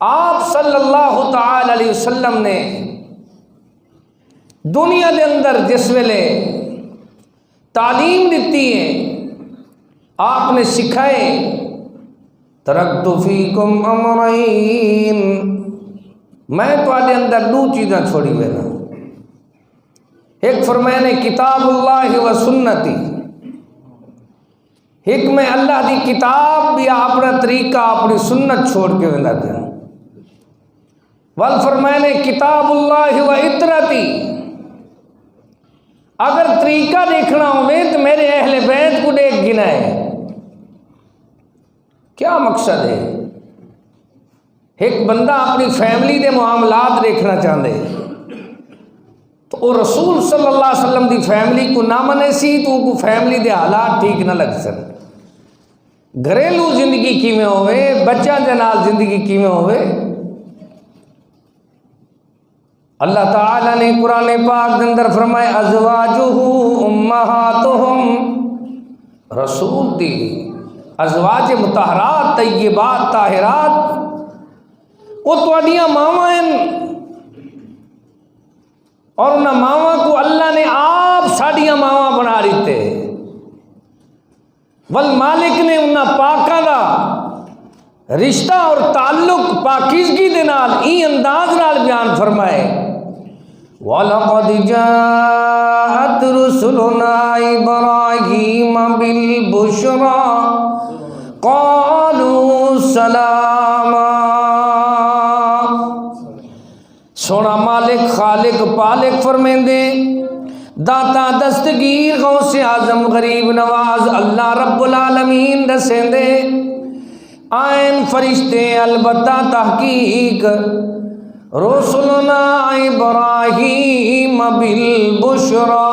آپ صلی اللہ تعالی علیہ وسلم نے دنیا دے اندر جس ویلے تعلیم دیتی ہے، آپ نے سکھائے ترکت فیکم امرین، میں تواڈے اندر دو چیزاں چھوڑی ہوئے نا، ایک فرمایا نے کتاب اللہ و سنتی، ایک میں اللہ دی کتاب بھی اپنا طریقہ اپنی سنت چھوڑ کے ویندا پیا، ول فرمایا نے کتاب اللہ و اطرتی، اگر طریقہ دیکھنا ہوئے تو میرے اہل بیت کو دیکھ گنا ہے۔ کیا مقصد ہے؟ ایک بندہ اپنی فیملی دے معاملات دیکھنا چاہتے تو وہ رسول صلی اللہ علیہ وسلم دی فیملی کو نہ منے سی تو وہ فیملی دے حالات ٹھیک نہ لگ سن، گھریلو زندگی کیویں ہوئے، بچہ دے نال زندگی کیویں ہوئے۔ اللہ تعالیٰ نے قرآن پاک کے اندر فرمائے ازواجہ امہاتہم، رسول دی ازواج مطہرات طیبات طاہرات وہ تواڈیاں ماواں ہیں، اور انہاں ماواں کو اللہ نے آپ ساڈیاں ماواں بنا دیتے، والمالک نے انہاں پاکاں دا رشتہ اور تعلق پاکیزگی دے نال ای انداز نال بیان فرمائے وَلَقَدْ جَاءَتْ رُسُلُنَا إِبْرَاهِيمَ بِالْبُشْرَى قَالُوا سَلَامًا۔ سونا مالک خالق پالک فرمیندے داتا دستگیر غوث اعظم غریب نواز اللہ رب العالمین دسیندے آئین فرشتے البتہ تحقیق رسولنا ابراہیم بالبشرا،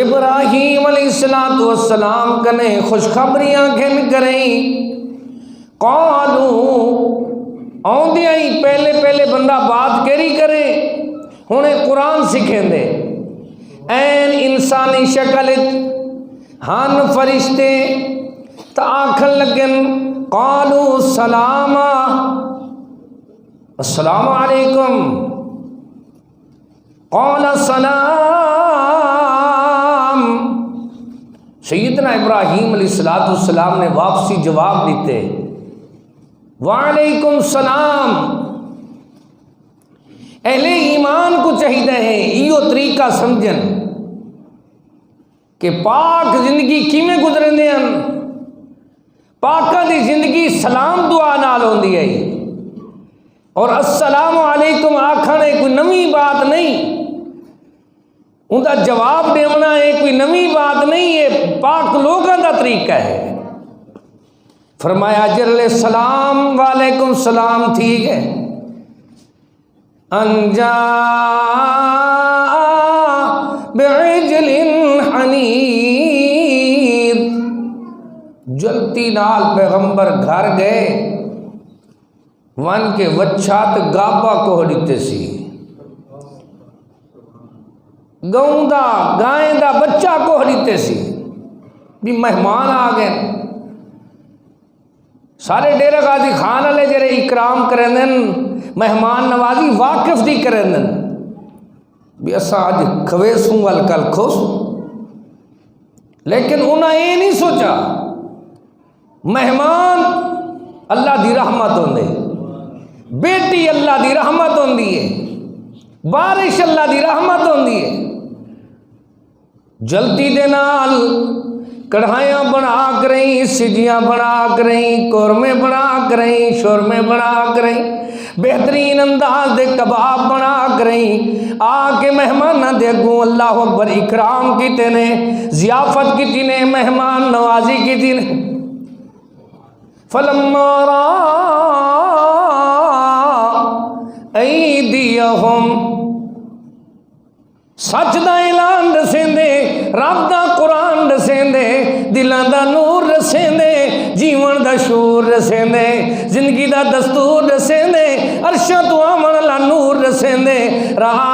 ابراہیم علیہ السلام کنے خوشخبریاں گھن کریں، قالو آؤندیاں ہی پہلے پہلے بندہ بات کری کرے انہیں قرآن سکھیں دے، این انسانی شکل ہن فرشتے تا آکھن لگن قالو سلاما، السلام علیکم، قال السلام، سیدنا ابراہیم علیہ السلام نے واپسی جواب دیتے وعلیکم السلام۔ اہل ایمان کو چاہیے ہے ایو طریقہ سمجھن کہ پاک زندگی کیویں گزرندے ہیں، پاکاں دی زندگی سلام دعا نال ہوندی ہے، اور السلام علیکم آکھنا ہے کوئی نویں بات نہیں، ان کا جواب دینا ہے کوئی نویں بات نہیں، یہ پاک لوگوں کا طریقہ ہے۔ فرمایا جل السلام وعلیکم السلام ٹھیک ہے، انجا بعجل حنید، جلتی نال پیغمبر گھر گئے ون کے وچھات گابا کو دیتے سی، گاؤں دا گائیں دا بچہ کو دیتے سی، بھی مہمان آ گئے، سارے ڈیرہ غازی خان والے جڑے اکرام کرندن مہمان نوازی واقف دی کرندن بھی اساں اج کھویسوں وال کل کھوسوں، لیکن انہاں یہ نہیں سوچا مہمان اللہ دی رحمت ہوندے، بیٹی اللہ دی رحمت ہوندی ہے، بارش اللہ دی رحمت ہوندی ہے، جلدی دے نال کڑھائیاں بنا کریں، سجیاں بنا کریں، قورمے بنا کریں، شورمے بنا کریں، بہترین انداز دے کباب بنا کریں، آ کے مہمانہ دے گوں اللہ اکبر اکرام کیتے نے، ضیافت کیتی نے، مہمان نوازی کیتی نے۔ فلما رأى ایدیہم، سچ دا اعلان دسیندے، رب دا قرآن دسیندے، دلان دا نور دسیندے، جیون دا شعور دسیندے، زندگی دا دستور دسیندے، عرشاں تو آمن اللہ نور دسیندے، رہا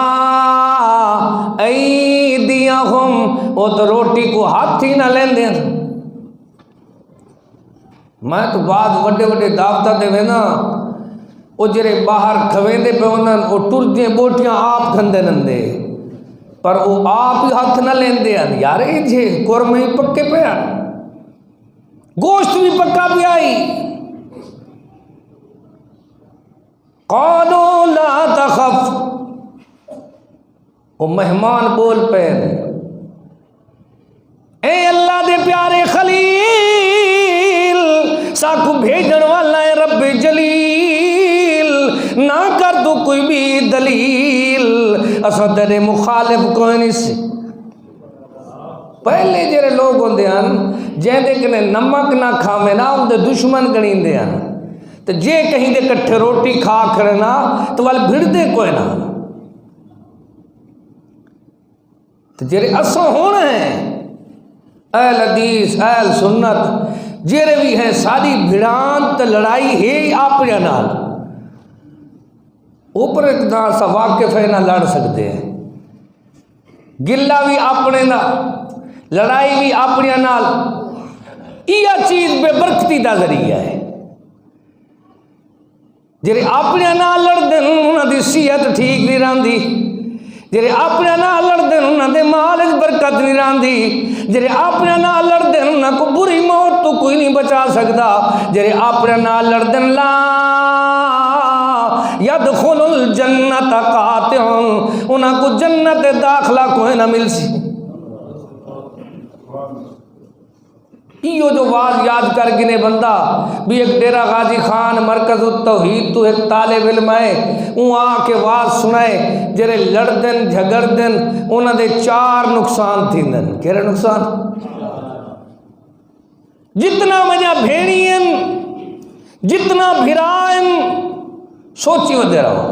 ایدیہم، وہ تو روٹی کو ہاتھ ہی نہ لیندے، میں تو بعض وڈے وڈے دعوتاں دے وینا وہ جڑے باہر کھویندے پے ہونن وہ ٹردیاں بوٹیاں آپ کھندے نندے پر وہ آپ ہی ہاتھ نہ لیندے ہیں یار یہ جے قورمے ہی پکے پے ہیں گوشت بھی پکا بھی آئی قالوا لا تخف وہ مہمان بول پے اے اللہ دے پیارے خلیل ساکو بھیجن والا ہے رب جلیل نہ کر تو کوئی بھی دلیل اساں تیرے مخالف کوئی نہیں سی پہلے جڑے لوگ ہوندے ہیں جیندے کنے نمک نہ کھاویں نا ان دے دشمن گنیندے ہیں تو جے کہیں دے کٹھے روٹی کھا کھڑنا تو وال بھڑ دے کوئی نہ تو جڑے اساں ہونا ہیں اہل حدیث اہل سنت جڑے بھی ہیں ساری بھڑان تے لڑائی ہے اپنے نال اوپر ایک دا سا واقف ہے نہ لڑ سکتے ہیں گلہ بھی اپنے نال لڑائی بھی اپنے نال یہ چیز بے برکتی دا ذریعہ ہے جڑے اپنے نال لڑدے انہاں دی صحت ٹھیک نہیں رہندی جڑے اپنے نال لڑدے انہاں دے مال وچ برکت نہیں رہندی جڑے اپنے نال لڑدے انہاں کو بری موت تو کوئی نہیں بچا سکدا جڑے اپنے نال لڑدے لا یدخل الجنت قاطع انہاں کو جنت داخلہ کوئی نہ مل سی یہ جو واز یاد کر گنے بندہ بھی ایک ڈیرہ غازی خان مرکز التوحید تو ایک طالب علم ہے اون آ کے واز سنائے جڑے لڑدن جھگڑدن انہاں دے 4 نقصان تھیندن کیڑے نقصان جتنا مجا بھیڑین جتنا بھرائن سوچی ودے رہو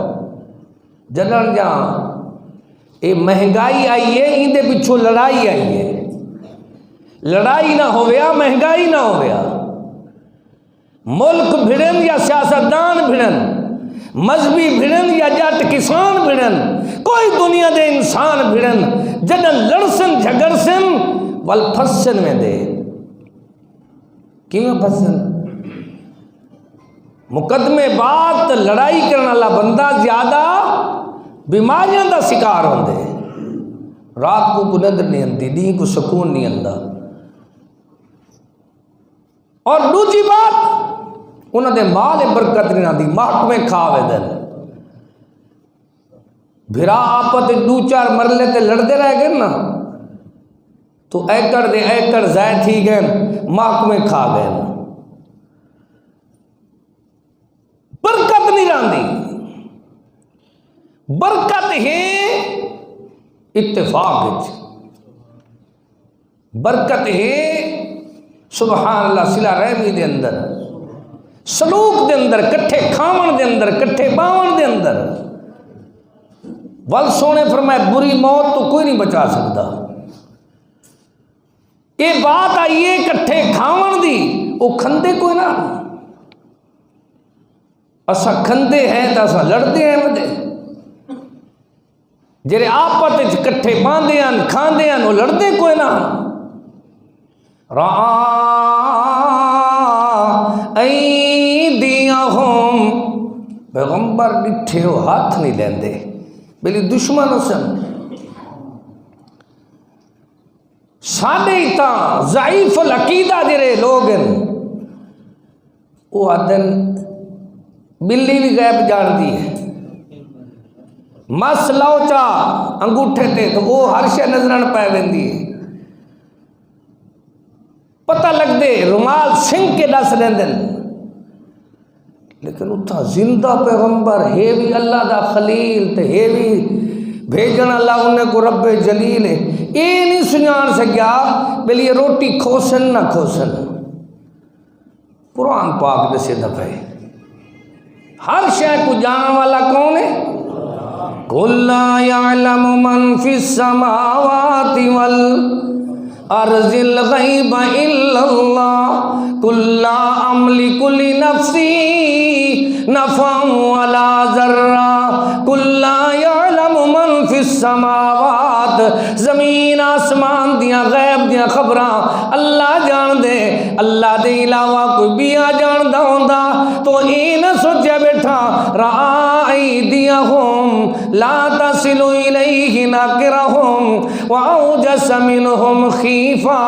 جنرل جہاں یہ مہنگائی آئی ہے ان دے پچھو لڑائی آئی ہے لڑائی نہ ہویا مہنگائی نہ ہویا ملک بھڑن یا سیاستدان بھڑن مذہبی بھڑن یا جٹ کسان بھڑن کوئی دنیا دے انسان بھڑن جدن لڑسن جھگڑسن وال پھسن میں دے کیوں پھسن مقدمے بات لڑائی کرنا اللہ بندہ زیادہ بیماریاں دا شکار ہوندے رات کو ندر نہیں اندی دین کو سکون نہیں اندہ اور دوسری بات انہوں نے مال برکت نہیں آتی محکمے کھاوے دن بھرا آپت 2-4 مرلے تے لڑتے رہ گئے نا تو ایکڑ دے ایکڑ زائد تھی گئے محکمے کھا گئے برکت نہیں راندی برکت ہے اتفاق برکت ہے سبحان اللہ صلہ رحمی دے اندر سلوک دے اندر کٹھے کھاون دے اندر کٹھے باون دے اندر ول سونے فرمائے بری موت تو کوئی نہیں بچا سکتا یہ بات آئیے کٹھے کھاون دی وہ کھندے کوئی نہ اسا کھندے ہیں تو اسا لڑتے ہیں مدے جڑے آپت کٹھے باندھے ہیں کھاندے ہیں وہ لڑتے کوئی نہ ایدیہم پیغمبر ڈٹھے ہو ہاتھ نہیں لیندے بلی دشمن سن ساڑھے تاں ضعیف العقیدہ جرے لوگ ہیں وہ آدن بلی بھی غیب جان دی ہے مس لوچا انگوٹھے تے تو وہ ہر شے نظرن پہ ویندی ہے پتہ لگ دے رومال سنگ کے دس لیندن لیکن اتھا زندہ پیغمبر ہے بھی اللہ دا خلیل تے ہے بھی بھیجن اللہ انہیں کو رب جلیل ہے یہ نہیں سنجان سکیا بلی یہ روٹی کھوسن نہ کھوسن قرآن پاک دے سے دفعے ہر شے کو جاننے والا کون ہے قُلْ لَا يَعْلَمُ مَنْ فِي السَّمَاوَاتِ وَالْأَرْضِ الْغَيْبَ إِلَّا اللَّهُ قُلْ لَا أَمْلِكُ لِنَفْسِي نَفْعًا وَلَا ضَرًّا قُلْ لَا يَعْلَمُ مَنْ فِي السَّمَاوَاتِ زمین آسمان دیاں غیب دیاں خبراں اللہ جان دے اللہ دے علاوہ کوئی بیا جاندا ہوندا تو اے نہ سوچیا بیٹھا رائیدیہم لا تصل الیہ ناکرہم واوجس منہم خیفہ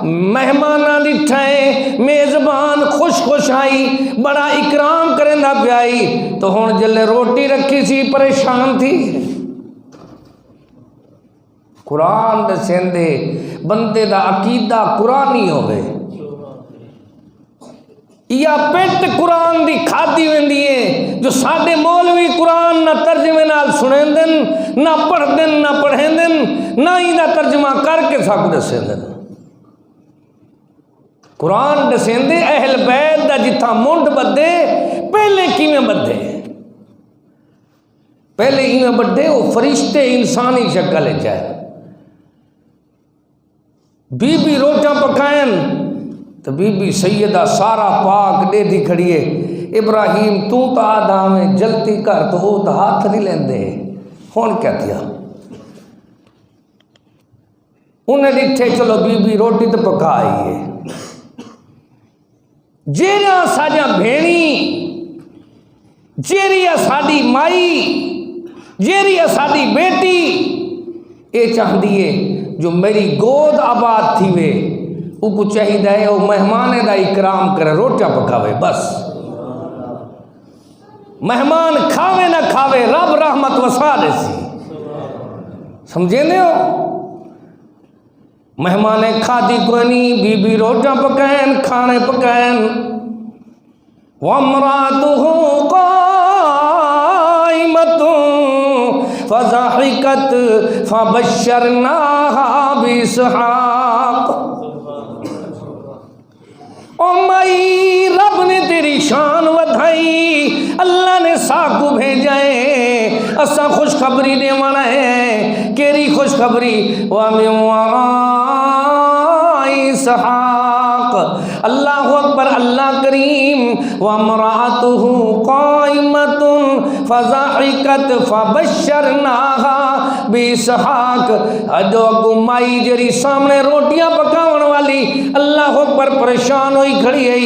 مہمانہ ڈٹھائے میزبان خوش خوش آئی بڑا اکرام کرنا پیائی تو ہن جلے روٹی رکھی سی پریشان تھی قرآن دے سیندے بندے دا عقیدہ قرآنی ہوئے یا پیٹ قرآن دی کھادی ویندی ہے جو ساڈے مولوی قرآن نہ ترجمے نال سنیں دن نہ پڑھ دن نہ پڑھیں دن نہ ہی دا ترجمہ کر کے ساکو دسیں دن قرآن دسیں دے اہل بیت دا جتھا منڈ بدے پہلے کیویں بدے پہلے ایویں بدے وہ فرشتے انسانی شکل جائے بی بی روٹیاں پکائیں تو بی بی سیدہ سارا پاک دے دی کھڑیے ابراہیم تو تا آدھا میں جلتی کر تو وہ تو ہاتھ نہیں لیندے ہون کیا دیا انہیں لکھے چلو بی بی روٹی تو پکائی ہے جیرا ساجا بھینی جیری ساڈی مائی جیری ساڈی بیٹی اے چاہتی ہے جو میری گود آباد تھی وے وہ کو چاہیے وہ مہمان دا اکرام کرے روٹیاں پکاوے بس مہمان کھاوے نہ کھاوے رب رحمت وسا دے سی سمجھے نہیں ہو مہمان کھادی کوئی نہیں بی بی روٹیاں پکائیں کھانے پکائیں وَامْرَأَتُهُ قَائِمَةٌ فَضَحِكَتْ فَبَشَّرْنَاهَا بِإِسْحَاقَ او مائی رب نے تیری شان ودھائی اللہ نے ساکو بھیجائے اسا خوشخبری دے وانا ہے کیری خوشخبری وَمِن وَرَاءِ إِسْحَاقَ اللہ اکبر اللہ کریم وَامْرَأَتُهُ قَائِمَةٌ فَضَحِكَتْ فَبَشَّرْنَاهَا بِإِسْحَاقَ اجو اگو مائی جری سامنے روٹیاں پکاون والی اللہ اکبر پریشان ہوئی کھڑی ہے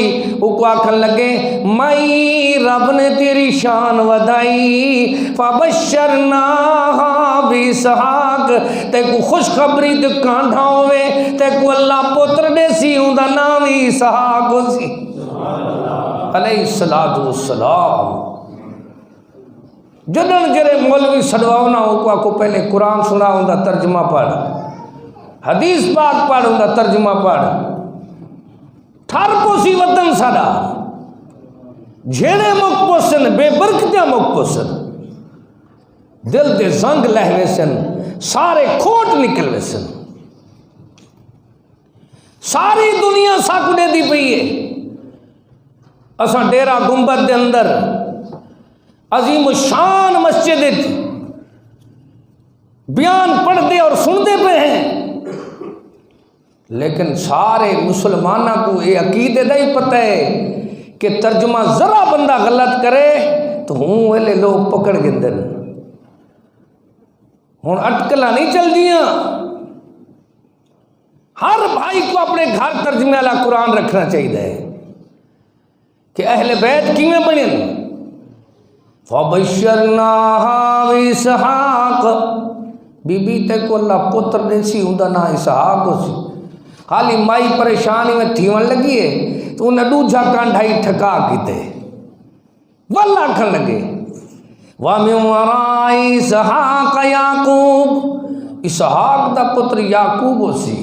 وہ کو آکھن لگے مائی رب نے تیری شان ودائی فَبَشَّرْنَاهَا بِإِسْحَاقَ تے کو خوشخبری تے کانڈھا ہوئے تے کو اللہ پتر دے سی ہوں دا نام اسحاق ہو سی علیہ السلام جدن جرے مولوی سڑواؤنا ہو کو پہلے قرآن سنا ہوں دا ترجمہ پڑھ حدیث پاک پڑھ ہوں دا ترجمہ پڑھ ٹھار پوسی وطن ساڑا جھیڑے مک پوسن بے برکتیاں مک پوسن دل دے زنگ لہوے سن سارے کھوٹ نکلوے سن ساری دنیا ساکڑے دی پئی ہے اساں ڈیرہ گنبد دے اندر عظیم الشان مسجد بیان پڑھ دے اور سن دے پہ ہیں لیکن سارے مسلمانہ کو یہ عقیدے دا ہی پتہ ہے کہ ترجمہ ذرا بندہ غلط کرے تو ہوں ویلے لوگ پکڑ گندن ہوں اٹکلا نہیں چل دیاں ہر بھائی کو اپنے گھر ترجمے والا قرآن رکھنا چاہیے کہ اہل بیت کیویں بنن فَبَشَّرْنَاهَا بِإِسْحَاقَ بی بی تے کو اللہ پتر دے سی ہوں دا نا اسحاق ہو سی خالی مائی پریشانی میں تھیون لگی ہے تو انہیں دوجھا کانڈھائی ٹھکا کی تے واللہ کھن لگے وَمِن وَرَاءِ إِسْحَاقَ یعقوب اسحاق دا پتر یعقوب ہو سی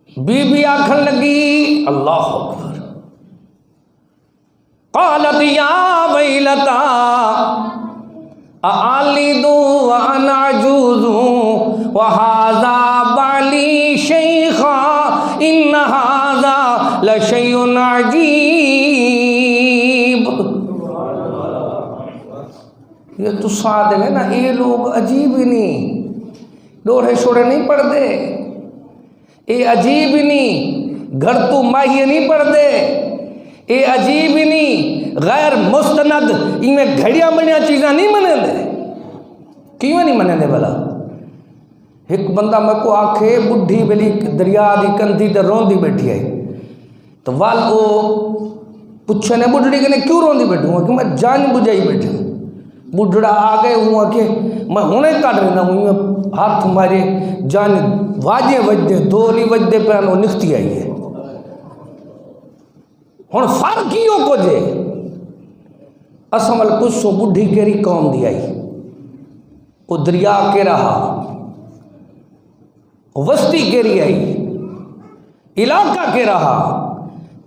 بی بی آکھن لگی اللہ اکبر قالت یا ویلتا اعلد وانا عجوز وهذا بعلی شیخا ان هذا لشیء عجیب یہ تو ساتھ ہے نا یہ لوگ عجیب ہی نہیں ڈوڑے شوڑے نہیں پڑھ دے اے عجیب ہی نہیں گھر تو ماہی نہیں پڑھ دے اے عجیب ہی نہیں غیر مستند ان میں گھڑیاں بنیاں چیزاں نہیں منے دے کیوں نہیں منے دے بلا ایک بندہ میں کو آکھے بڈھی بلی دریا دی کندھی تے روندی بیٹھی ہے تو وال وہ پوچھنے بڈھڑی کہ کیوں روندی بیٹھی ہوں کہ میں جان بجائی بیٹھی ہوں. بڈھڑا آ گئے ہوں کہ میں ہونے کٹ رہنا ہوں ہاتھ مارے جان واجے وجدے دولی وجدے پہ وہ نکھتی آئی ہے. ہوں فرق ہی کو جے اسمل کچھ بڈھی کیری قوم دی آئی وہ دریا کے رہا وسطی کیری آئی علاقہ کے رہا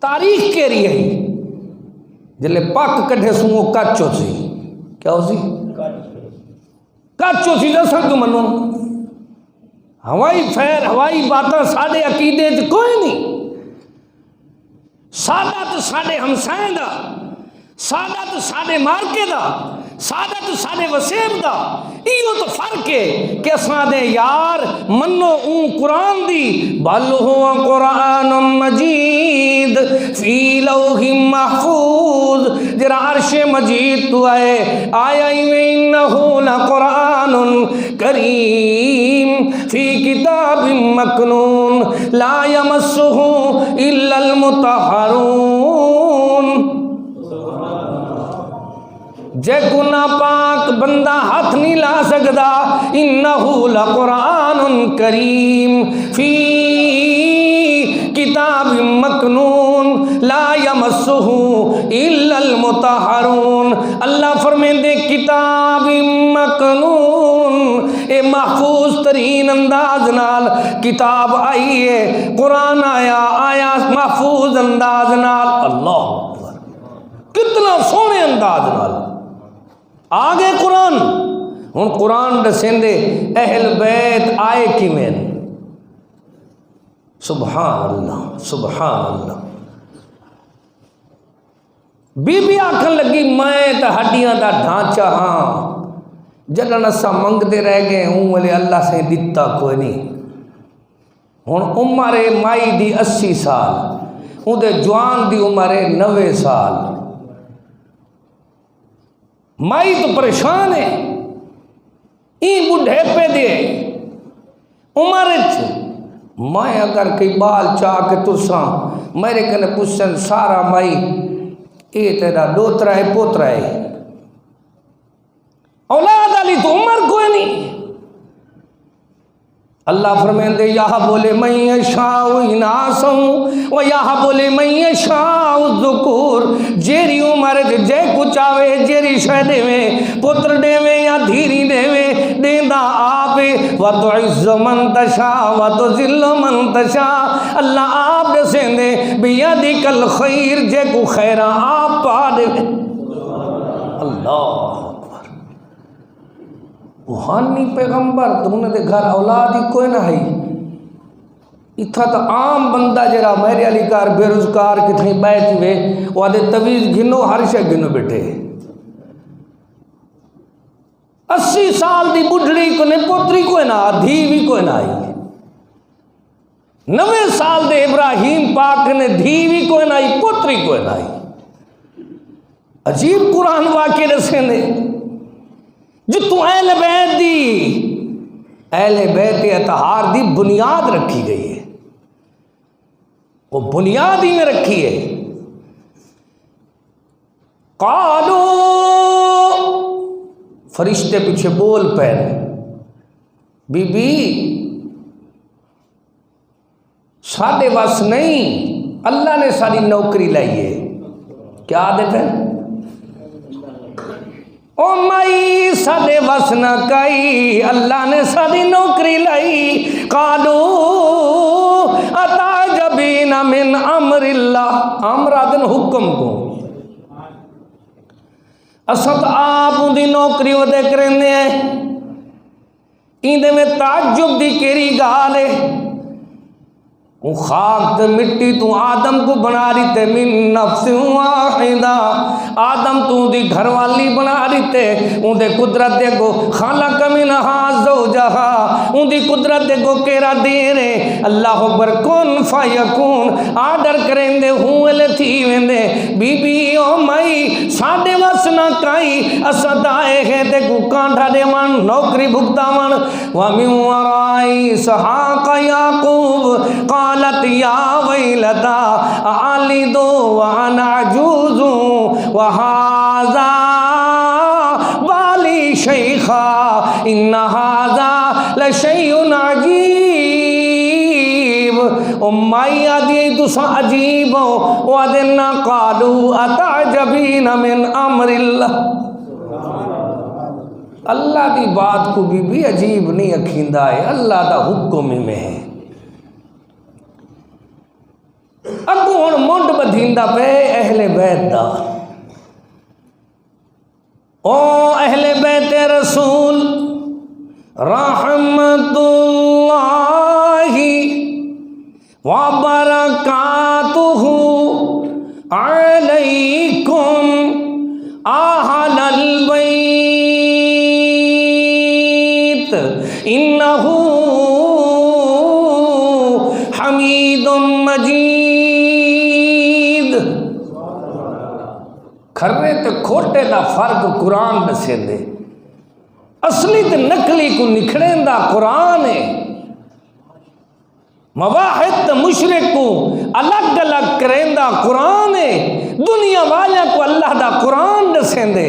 تاریخ کیری آئی جلے پاک کٹھے سوں وہ کچو سی کیا ہو سی کچو سی جیسا کیوں منو ہوائی فیر ہوائی باتاں ساڑے عقیدے چ کوئی نہیں سادہ تو ساڑے ہمسائیں دا سادہ تو ساڑے مارکے دا سادہ تو ساڑے وسیب دا ایو تو فرق ہے کہ اساں دے یار منو اون قرآن دی بل ہوا قرآن مجید فی لوح محفوظ جرا عرش مجید تو آئے آیا انہو لقرآن کریم فی کتاب مکنون لا یمسہ الا المطہرون. جے گناہ پاک بندہ ہاتھ نہیں لا سکدا انہو لقرآن کریم فی کتاب مکنون لا یمسہ الا المطہرون. اللہ فرمیندے کتاب مکنون اے محفوظ ترین انداز نال کتاب آئی ہے قرآن آیا محفوظ انداز نال. اللہ اکبر کتنا سونے انداز نال آگے قرآن. ہن قرآن دسیں دے اہل بیت آئے کی میں سبحان اللہ سبحان اللہ. بی بی آکھن لگی میں تا ہڈیاں دا ڈھانچہ ہاں جلن اسا منگتے رہ گئے ہوں والے اللہ سے دتا کوئی نہیں. ہن عمر مائی دی 80 سال ہوں دے جوان دی عمر 90 سال. مائی تو پریشان ہے این بڑھے پہ دے عمر میں اگر کئی بال چاہ کے ترساں میرے کنے پوچھن سارا مائی اے تیرا دوترا ہے پوترا ہے اولاد علی تو عمر کوئی نہیں. اللہ فرمائیں دے یہاں بولے میں یشاء اناسا و یہاں بولے میں یشاء الذکور. جیری عمر جے کچھ آوے جیری شہ دے میں پتر دے میں یا دھیری دے میں دیندہ آپے و تو عز من تشاء و تو ذل من تشاء. اللہ آپ دسیں دے بیدک الخیر جے کو خیرہ آپ پا دے میں. اللہ روحانی پیغمبر تو انہیں دے گھر اولادی کوئی نہ ہے. اتھا تو عام بندہ جرا میرے علی کار بے روزگار کتنی بیٹھ ہوئے وہ آدھے تویز گھنو ہر شے گھنو بیٹھے. 80 سال دی بڑھڑی کو نے پوتری کوئی نہ دھی بھی کوئی نہ آئی. 90 سال دے ابراہیم پاک نے دھی بھی کوئی نہ آئی پوتری کوئی نہ آئی. عجیب قرآن واقعے رسیں دے جو تو اہل بیت دی اہل بیت اطہار دی بنیاد رکھی گئی ہے وہ بنیاد ہی میں رکھی ہے. قالو فرشتے پیچھے بول پہ بی بی ساڑھے بس نہیں اللہ نے ساری نوکری لائی ہے. کیا عادت ہے او مائی ساڑھے بس نہ کئی اللہ نے ساری نوکری لائی. قالو اتعجبین من امر اللہ امرادن حکم کو اسد آپ دی نوکری وہ دیکھ رہے ہیں ایندے میں تعجب دی کیری گالے وہ خاک تے مٹی تو آدم کو بنا رہی تے من نفس واحدہ، آدم تو دی گھر والی بنا رہی تے ان دے قدرت دے کو خلق منہا زوجہا، ان دی قدرت دے کو کیرا دے رہے اللہ اکبر کن فیکون آڈر کریں دے ہوئے تھی ویندے بی بی او مائی ساڑے وسنا کائی اسدائے ہے تے کو کانٹھا دے من نوکری بھگتا من وَمِن وَرَائی سحاق یاقوب قالت یا ویلتا آلدو وانا عجوز وہذا بالی شیخا ان هذا لشیء عجیب امائی آدھی تسا عجیب ہو وَدِنَّا قَالُوا أَتَعْجَبِينَ مِنْ أَمْرِ اللَّهِ اللہ دی بات کو بھی عجیب نہیں اکھیندہ ہے، اللہ دا حکم میں ہے۔ اگو ہن منڈ بدھیندہ پہ اہل بیت دا، او اہل بیت رسول رحمت اللہ وبرکاتہ علیکم اہل البیت انہ حمید مجید۔ کھرے تے کھوٹے دا فرق قرآن دسے دے، اصلی تے نقلی کو نکھڑیں دا قرآن ہے، مواحد تے مشرک کو الگ الگ کریں دا قرآن ہے، دنیا والے کو اللہ دا قرآن دسیں دے۔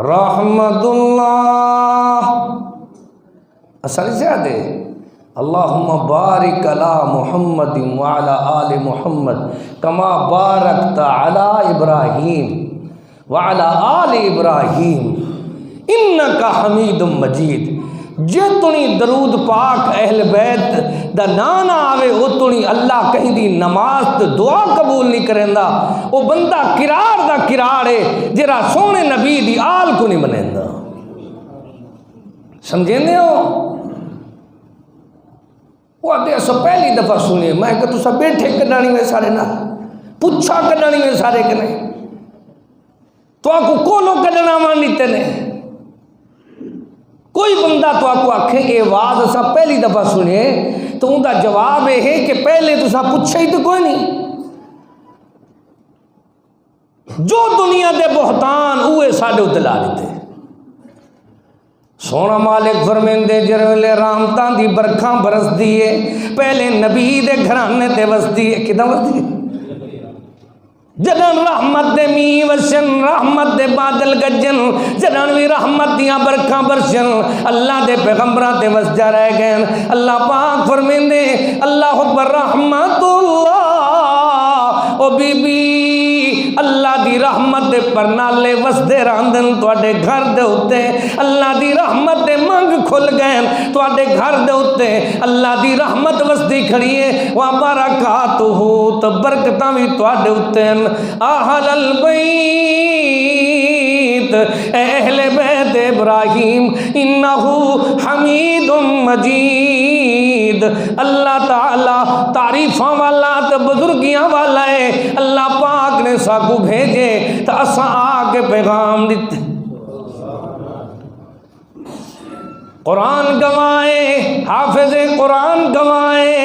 رحمت اللہ اصل سے دے اللہم بارک علی محمد وعلی آل محمد کما بارکت علی ابراہیم وعلی آل ابراہیم انکا حمید مجید۔ جے تنی درود پاک اہل بیت دا نانا آوے او تنی اللہ کہیں دی نماز تے دعا قبول نہیں کریں دا، او بندہ کرار دا کرار ہے جرا سونے نبی دی آل کو نہیں منیں دا۔ سمجھیں دے ہو؟ وہ آتے ہیں سو پہلی دفعہ سنیے میں کہ تو سب بیٹھے کڈانی میں سارے نہ پچھا کڈانی میں سارے کنے تو آپ کو کولو کڈنا مانیتے نے کوئی بندہ تو آپ کو آکھے یہ آواز سب پہلی دفعہ سنیے تو ان کا جواب یہ ہے کہ پہلے تو سب پوچھا ہی تو کوئی نہیں۔ جو دنیا دے بہتان اوے ساڑھے اتلا دیتے سونا مالک فرمیندے جرولے رامتان دی برکھاں برس دیئے پہلے نبی دے گھرانے تے وس دیئے کدھا وس دیئے جدن رحمت دے می وسن رحمت دے بادل گجن جدن وی رحمت دیاں برکھاں برسن اللہ دے پیغمبران تے وس جا رہ گئے اللہ پاک فرمیندے اللہ اکبر رحمت اللہ او بی بی اللہ دی رحمت دے پرنالے وس دے راندن توڑے گھر دے ہوتے اللہ دی رحمت دے منگ کھل گئے توڑے گھر دے ہوتے اللہ دی رحمت وس دی کھڑیے وبرکاتہ تو برکتاں بھی توڑے ہوتے اہل البیت اہل بیت ابراہیم انہو حمید مجید۔ اللہ تعالیٰ تعریفاں والا تو بزرگیاں والا ہے، اللہ پاک نے ساکو بھیجے تو اساں آکے پیغام دیتے قرآن گوائے حافظ قرآن گوائے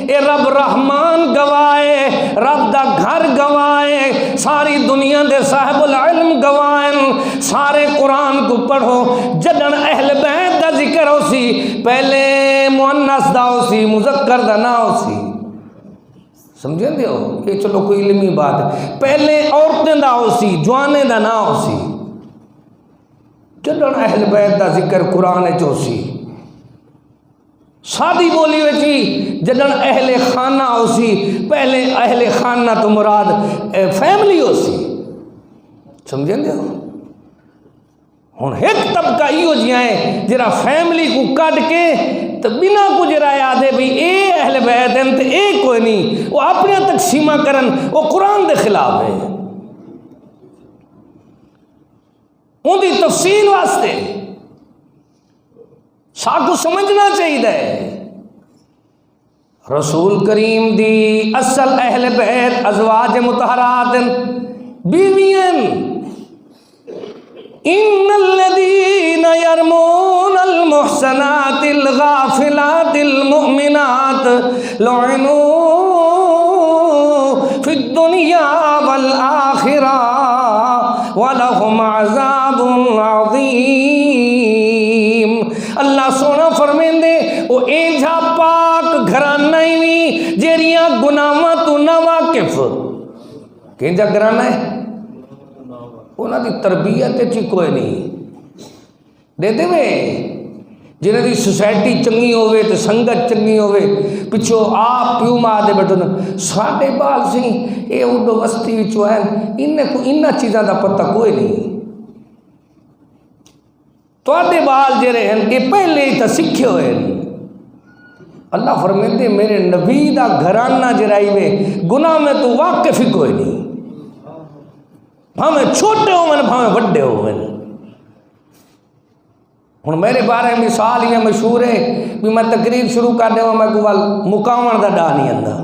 اے رب رحمان گوائے رب دا گھر گوائے ساری دنیا دے صاحب العلم گوائن سارے قرآن کو پڑھو جدن اہل بیت دا ذکر ہو سی پہلے مؤنث دا ہو سی مذکر دا نہ ہو سی سمجھیں دے ہو یہ چلو کوئی علمی بات ہے پہلے عورتیں دا ہو سی جوانے دا نہ ہو سی جدن اہل بیت دا ذکر قرآن چو سی شادی بولی وچی جدن اہل خانہ ہو سی پہلے اہل خانہ تو مراد فیملی ہو سی سمجھیں دے ہو ہون ایک طبقہ ایو جیائیں جرا فیملی کو کٹ کے تو بنا کو جرا یادے بھی اے اہل بیت ہیں تو اے کوئی نہیں وہ اپنے تقسیمہ کرن وہ قرآن دے خلاف ہے ان دی تفصیل واسطے ساکو سمجھنا چاہیے رسول کریم دی اصل اہل بیت ازواج مطہرات بیویاں ان الذین یرمون المحصنات الغافلات المؤمنات لعنوا فی الدنیا والآخرہ ولہم عذاب عظیم۔ اللہ سونا فرمیندے او اینجا پاک گھرانہ ہی جیریاں گناہاں تو نہ واقف کینجا گھرانہ ہے انہاں دی تربیت چی کوئی نہیں دیتے میں جنہاں دی سوسائٹی چنگی ہوئے تو سنگت چنگی ہوئے پچھو آپ پیو ماں دے بیٹھو ساڑھے بال سی اے اڈو وستی وچو ہیں انہاں چیزاں دا پتہ کوئی نہیں تو آدھے بال جرے ہیں کہ پہلے ہی تا سکھے ہوئے اللہ فرمیندے میرے نبی دا گھرانہ جرائی میں گناہ میں تو واقف ہی کوئی نہیں بھامیں چھوٹے ہوئے بھامیں وڈے ہوئے ہن میرے بارے مثال یہ مشہور ہے بھی میں تقریر شروع کر دے میں کو مقامن دا ڈا نہیں آندا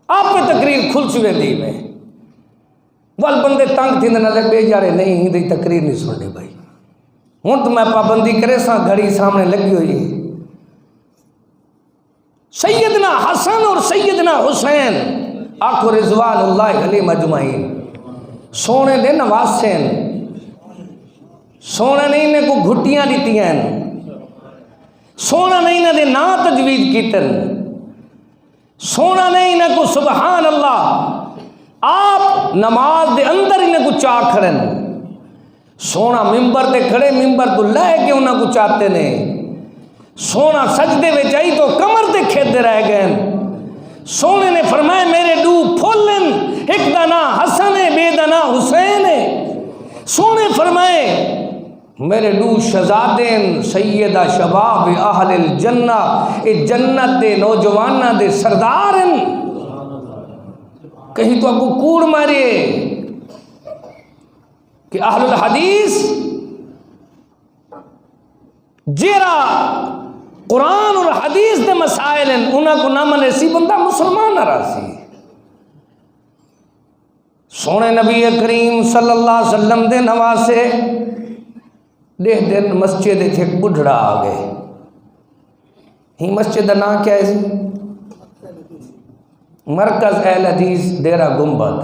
آپ پہ تقریر کھل چوے دی میں وال بندے تنگ تھی نہ لگ بے جارے نہیں ہی دی تقریر نہیں سننی بھائی ہوں تو میں پابندی کرے سا گھڑی سامنے لگی ہوئی ہے سیدنا حسن اور سیدنا حسین آخو رضوان اللہ علیہ مجمعین سونے دے نواسین سونا نہیں نے کو گھٹیاں دیتی ہیں سونا نہیں نہ دے نا تجوید کیتن سونا نہیں نہ کو سبحان اللہ آپ نماز دے اندر ہی نہ کو چاہ کھڑن سونا ممبر دے کھڑے ممبر تو لے کے انہاں کو چاہتے نے سونا سجدے میں چاہی تو کمر دے کھیتے رہ گئے سونے نے فرمائے میرے دو پھولن ایک دنا حسن بے دنا حسین سونے فرمائے میرے دو شہزادین سیدہ شباب اہل الجنہ اے جنت دے نوجوانہ دے سردارن کہیں تو آپ کو کوڑ مارے کہ اہل الحدیث جیرا قرآن اور حدیث دے مسائل ہیں انہاں کو نہ منے سی بندہ مسلمان نہ راسی سونے نبی کریم صلی اللہ علیہ وسلم دے نواسے دے دن مسجد تھے ایک بڑھڑا آگئے ہی مسجد نا کیا ہے مرکز اہل حدیث ڈیرہ گنبد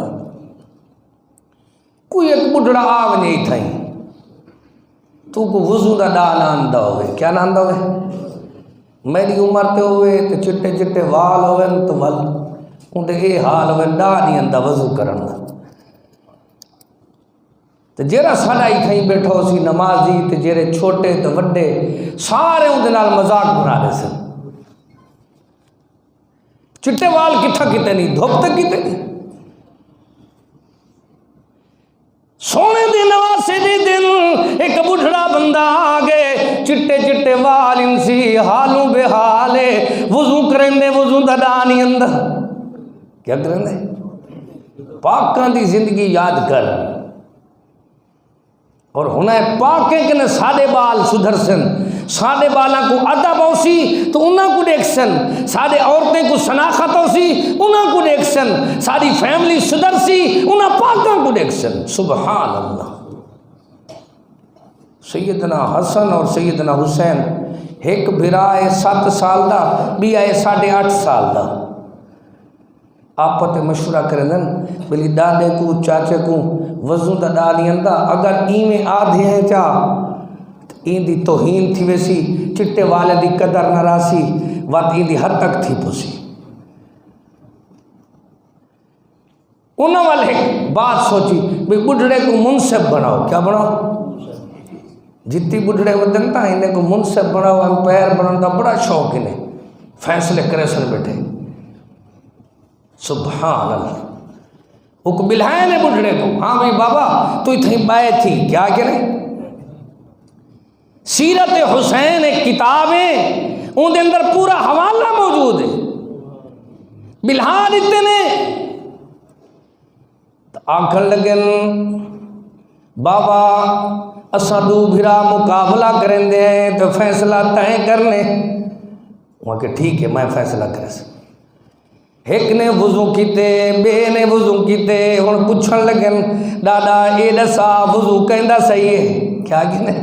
کوئی ایک بڑھڑا آگ نہیں تھا تو کو وضو دا ڈا ناندہ ہوئے کیا ناندہ ہوئے میری عمر تے ہوئے تو چٹے چٹے وال ہوئے تو ول ان دے اے حال ہوئے ڈا نہیں اندہ وضو کرنا تو جیرا ساڑا ہی کھائیں بیٹھو سی نمازی تو جیرے چھوٹے تو وڈے سارے ان دے نال مذاق بنا رہے سن چٹے وال کتھا کتے نہیں دھوپتے کتے نہیں سونے دے نواسے دے دن ایک بڑھڑا بندہ آگے چٹے چٹے وال انسی حالوں بے حالے وضو کریں دے وضو دا ڈانی اندر کیا کریں دے پاکان دی زندگی یاد کر اور ہنائے پاکیں کہ ساڑے بال سدھر سن ساڑے بالاں کو ادب ہوسی تو انہاں کو دیکھ سن ساڑے عورتیں کو شناخت ہوسی انہاں کو دیکھ سن ساری فیملی سدھر سی انہاں پاکاں کو دیکھ سن سبحان اللہ سیدنا حسن اور سیدنا حسین ایک بھرائے 7 سال دا بھی آئے 8.5 سال دا آپ پتے مشورہ کریں دن بلی ڈاڈے کو چاچے کو وضو دا ڈالی اندہ اگر ایمیں آدھے ہیں چاہ این دی توہین تھی ویسی چٹے والے دی قدر نہ راسی وات این دی حد تک تھی پوسی انہوں والے ایک بات سوچی بھی بڑھڑے کو منصب بناؤ کیا بناؤ جتنی بڑھڑے وہ دنتا انہیں کو منصب بناؤ امپائر بناؤ دا بڑا شوق انہیں فیصلے کرے سن بیٹھے سبحان اللہ وہ کو بلہائے نے بڑھڑے کو ہاں بھائی بابا تو اتنی بائے تھی کیا کریں سیرت حسین ایک کتاب ہے ان دے اندر پورا حوالہ موجود ہے بلحال اتنے تو آنکھن لگن بابا اساں دو بھرا مقابلہ کریں دے ہیں تو فیصلہ تائیں کرنے وہاں کہ ٹھیک ہے میں فیصلہ کرے سا. ایک نے وضو کیتے بے نے وضو کیتے ہن پوچھن لگن ڈاڈا اے دسا وضو کہندا صحیح ہے کیا کہنے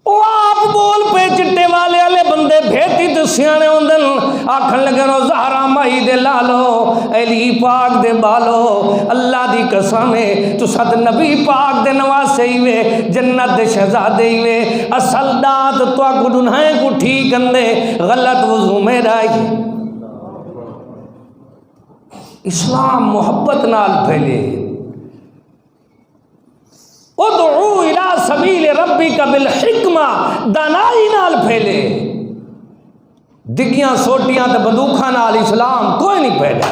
وہ آپ بول پہ چٹے والے بندے بھیتی تو سیانے ہوندن آکھن لگن او زہرا مائی دے لالو علی پاک دے بالو اللہ دی قسم ہے تو سد نبی پاک دے نواسے ہی وے جنت دے شہزادے ہی وے اصل دات تو کو ڈنھائیں کو ٹھیک اندے غلط وضو میں رائی. اسلام محبت نال پھیلے. ادعو الی سبیل ربک بالحکمہ دانائی نال پھیلے. دگیاں سوٹیاں تے بندوقاں نال اسلام کوئی نہیں پھیلے.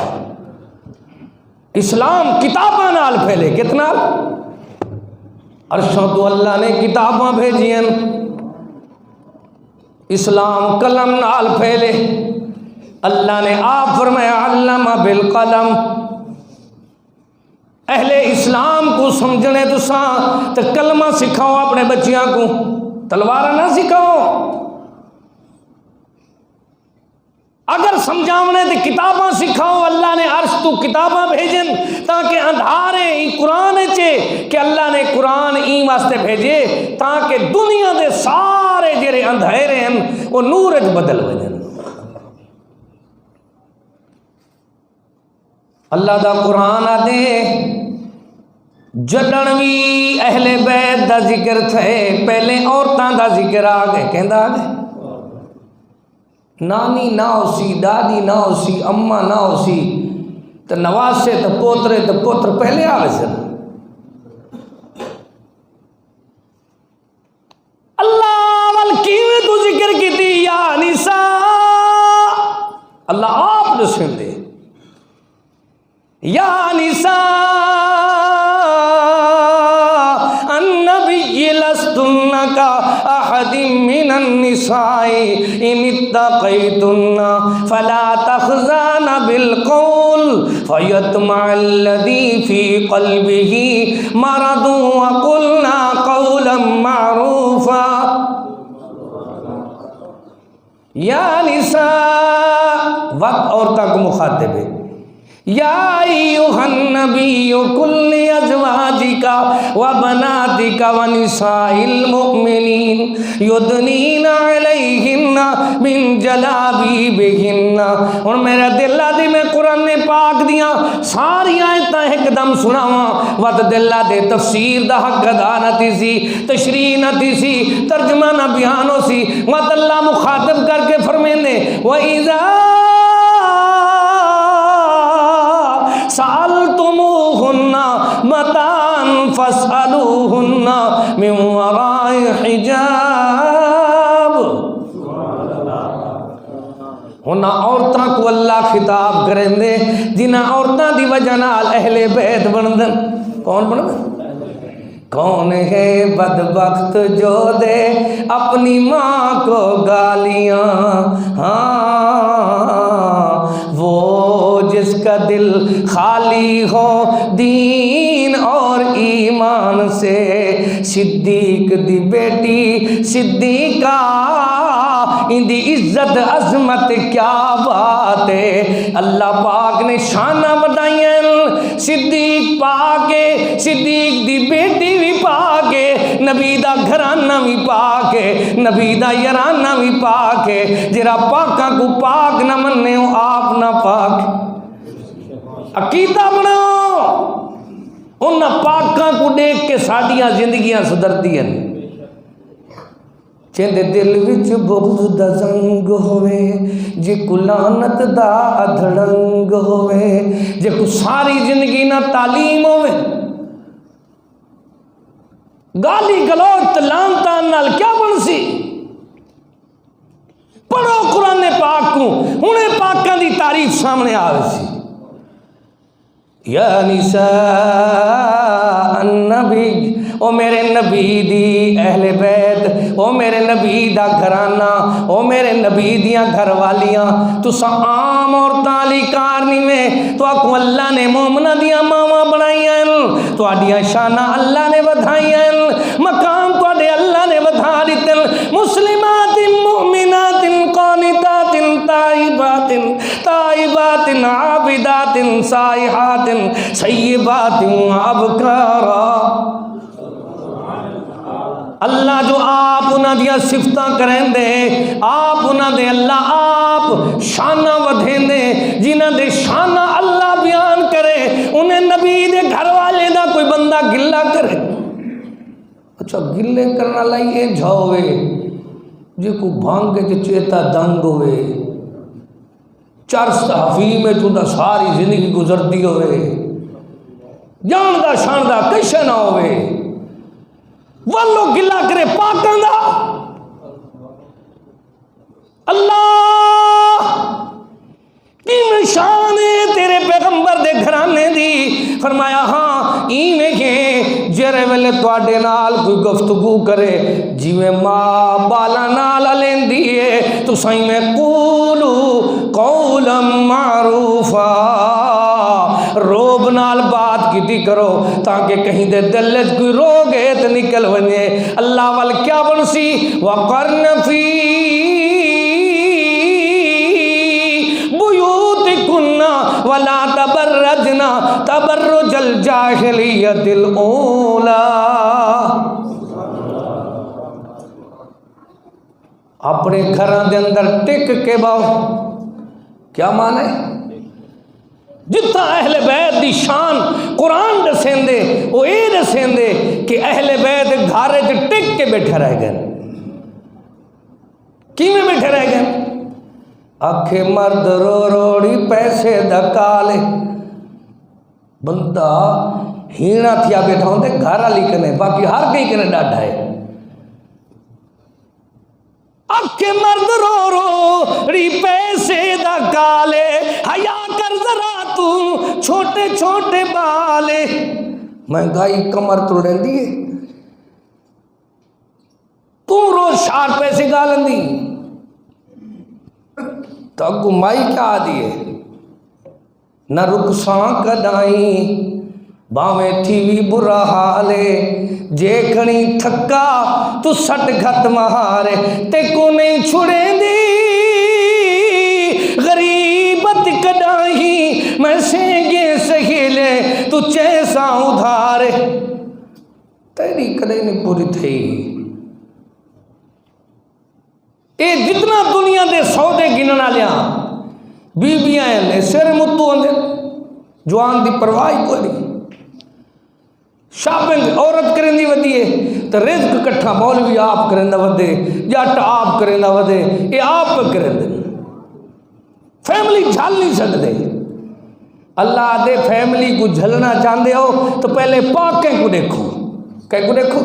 اسلام کتاباں نال پھیلے. کتنا عرشوں تو اللہ نے کتاباں بھیجیاں. اسلام قلم نال پھیلے. اللہ نے آپ فرمایا علم بالقلم. اہل اسلام کو سمجھنے تو ساں تو کلمہ سکھاؤ اپنے بچیاں کو تلوار نہ سکھاؤ. اگر سمجھاونے تو کتاباں سکھاؤ. اللہ نے عرش تو کتاباں بھیجن تاکہ اندھارے ای قرآن چے کہ اللہ نے قرآن ای واسطے بھیجے تاکہ دنیا دے سارے جڑے اندھیرے ہیں وہ نور وچ بدل وجن. اللہ دا قرآن آدے جدن بھی اہل بیت دا ذکر تھے پہلے عورتاں دا ذکر آگے کہندا آگے نانی نہ ہو سی دادی نہ ہو سی اماں نہ ہو سی تو نواسے تو پوترے تو پوتر پہلے آگے سے. اللہ والکیویں تو ذکر کی تھی یا نساء اللہ آپ نے سن دے یا نساء النبی لستن کا احد من النساء ان اتقیتن فلا تخزان بالقول فیطمع الذی فی قلبه مرض وقلنا قولا معروفا. یا نساء وقت عورتوں کو مخاطب ہے. یا ایھا النبی کل ازواجک وبناتک ونساء المؤمنین یدنین علیہن من جلابیبہن. اور میرا دل دی میں قرآن پاک دیاں ساری آیتاں ایک دم سناواں وقت دل دے تفسیر دا حق ادا نہ تھی سی تشریح نہ تھی سی ترجمہ نہ بیان ہو سی وقت اللہ مخاطب کر کے فرمیندے وَإِذَا سألتموهن متاعا فاسألوهن من وراء حجاب. ہونا عورتاں کو اللہ خطاب کریں دے جنہ عورتاں دی وجہ نال اہل بیت بندن. کون بندن؟ کون ہے بدبخت جو دے اپنی ماں کو گالیاں. ہاں وہ جس کا دل خالی ہو دین اور ایمان سے. صدیق دی بیٹی صدیقہ ان دی عزت عظمت کیا بات ہے. اللہ پاک نے شانہ بڑھائیاں. صدیق پاک ہے صدیق دی بیٹی بھی پاک ہے نبی دا گھرانہ بھی پاک ہے نبی دا یارانہ بھی پاک ہے. جرا پاکاں کو پاک نہ مننے ہو آپ نہ پاک. عقیدہ بناؤ ان پاکاں کو دیکھ کے ساڈیاں زندگیاں سدھردی ہیں. چندے دل وچ بغض دا زنگ ہوئے جے کو لعنت دا ادھڑنگ ہوئے جے کو ساری زندگی نہ تعلیم ہوئے گالی گلوچ لعنتاں نال کیا بن سی. پڑھو قرآن پاک کو ہنے پاکاں دی تعریف سامنے آوے سی. یا نساء النبی او میرے نبی دی اہل بیت او میرے نبی دا گھرانہ او میرے نبی دیاں گھر والیاں تسا عام عورتاں علی کارنی میں تو آکو اللہ نے مومنہ دیاں ماواں بنائیاں تو آڈیاں شانہ اللہ نے بدھائیاں مقام تو آڈے اللہ عابدات سائحات سیبات ابکارا۔ اللہ جو آپ انہاں دیا صفتاں کریں دے، آپ انہاں دے اللہ آپ شانہ ودھیں دے، جنہاں دے شانہ اللہ بیان کرے انہیں نبی دے گھر والے دا کوئی بندہ گلہ کرے۔ اچھا گلے کرنا لائیے جھاوے جی کو بھانگے جو چیتا دنگ ہوئے، چرس حفیم میں چوندہ ساری زندگی گزرتی ہوئے، جاندہ شاندہ کشے نہ ہوئے، واللو گلہ کرے پاکاں دا۔ اللہ این شان تیرے پیغمبر دے گھرانے دی، فرمایا ہاں این کے جرے ویلے تواڈے نال کوئی گفتگو کرے جیویں ماں بالا نال لین دیئے تو سائیں میں قولو قولا معروفا، روب نال بات کیتی کرو تاکہ کہیں دے دل وچ کوئی روگے تے نکل ونے۔ اللہ وال کیا بنسی وقرن فی ولا تبرجنا تبرج الجاہلیت الاولی۔ اپنے گھران دے اندر ٹک کے باؤ، کیا معنی ہے؟ جتنا اہل بیت دی شان قرآن دسیں دے وہ اے دسیں دے کہ اہل بیت گھارے جو ٹک کے بیٹھے رہ گئے، کی میں بیٹھے رہ گئے؟ آکھے مرد رو روڑی پیسے دکالے، بندہ ہینا تھیا بیٹھا ہوندے گھارا لیکنے باقی ہر کئی کنے ڈاڈھا ہے۔ آکھے مرد رو روڑی پیسے دکالے، حیا کر ذرا تو چھوٹے چھوٹے بالے، مہنگائی کمر تو لین دیئے تو روز شار پیسے گالن دی تو اگو مائی کیا آدھی ہے نہ رکساں کدائیں باویں تھی وی برا حالے، جے کھنی تھکا تو سٹ گھت مہارے تے کو نہیں چھڑیں دی غریبت کدائیں میں سینگے سہیلے تو چیسا ادھارے، تیری کدیں نہیں پوری تھی۔ اے جتنا دنیا دے سودے گننا لیا بیبیاں ہیں سر متو اندے جوان دی پرواہی کوئی نہیں، شاپنگ عورت کریں دی ودیے تو رزق کٹھا مولوی آپ کریں دا ودے، جاٹ آپ کریں دا ودے، اے آپ کریں دے، فیملی جھال نہیں سکتے۔ اللہ دے فیملی کو جھلنا چاندے ہو تو پہلے پاکیں کو دیکھو، کہیں کو دیکھو۔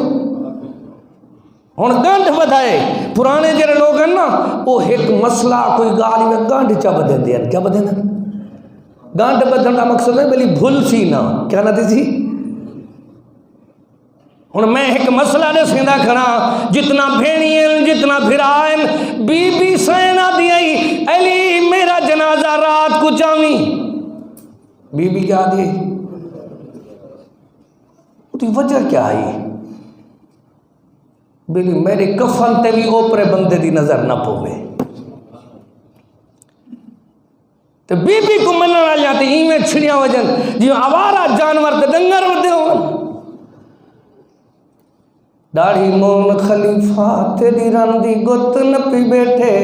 ہن گانڈ بدھائے پرانے جڑے لوگ ہیں نا وہ ایک مسئلہ کوئی گالی میں گانڈ چا بدھے دیا، کیا بدھے نا گانڈ بدھن کا مقصد ہے بلی بھول سی نا، کیا نہ تھی۔ ہن میں ایک مسئلہ دے سیندا کھڑا، جتنا بھینین جتنا بھرائن بی بی سینا دیائی علی میرا جنازہ رات کو چاویں، بی بی کیا دی تو وجہ کیا آئی بلی میرے کفن تے بھی اوپرے بندے دی نظر نہ پوے، تو بی بی کو مننا جاتے ہی میں چھڑیاں وجن جیوں آوارہ جانور تے ڈنگر ودے ہوں۔ داڑھی مون خلیفہ تیری رندی گت نپی بیٹھے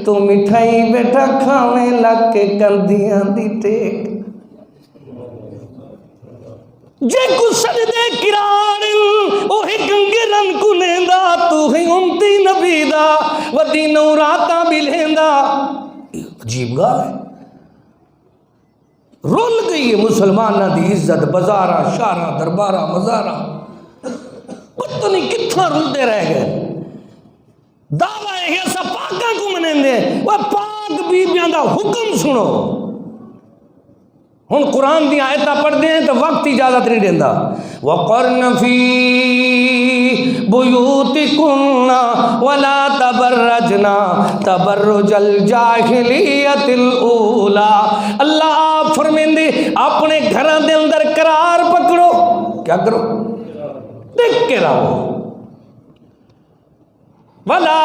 تو مٹھائی بیٹھا کھانے لگ کے کندیاں دی ٹیک، جے کو سجدے کرارن اوہی کنگرن کو لیندہ تو ہی امتی نبی دا ودی نوراتا بھی لیندہ۔ عجیب گال ہے، رول گئی ہے مسلمانہ دی عزت، بزارہ شارہ دربارہ مزارہ پتہ نہیں کتنا رلتے رہ گئے۔ دعویٰ ہے ایسا پاکاں کو منیں دے، وہ پاک بیبیاں دا حکم سنو۔ ہن قرآن دی آیتہ پڑھ دیں تو وقت اجازت نہیں دیندہ۔ وَقَرْنَ فِي بُيُوتِكُنَّ وَلَا تَبَرَّجْنَا تَبَرُّجَ الْجَاهِلِيَّةِ الْأُولَى، اللہ آپ فرمین دے اپنے گھران دے اندر قرار پکڑو، کیا کرو دیکھ کے رہو، وَلَا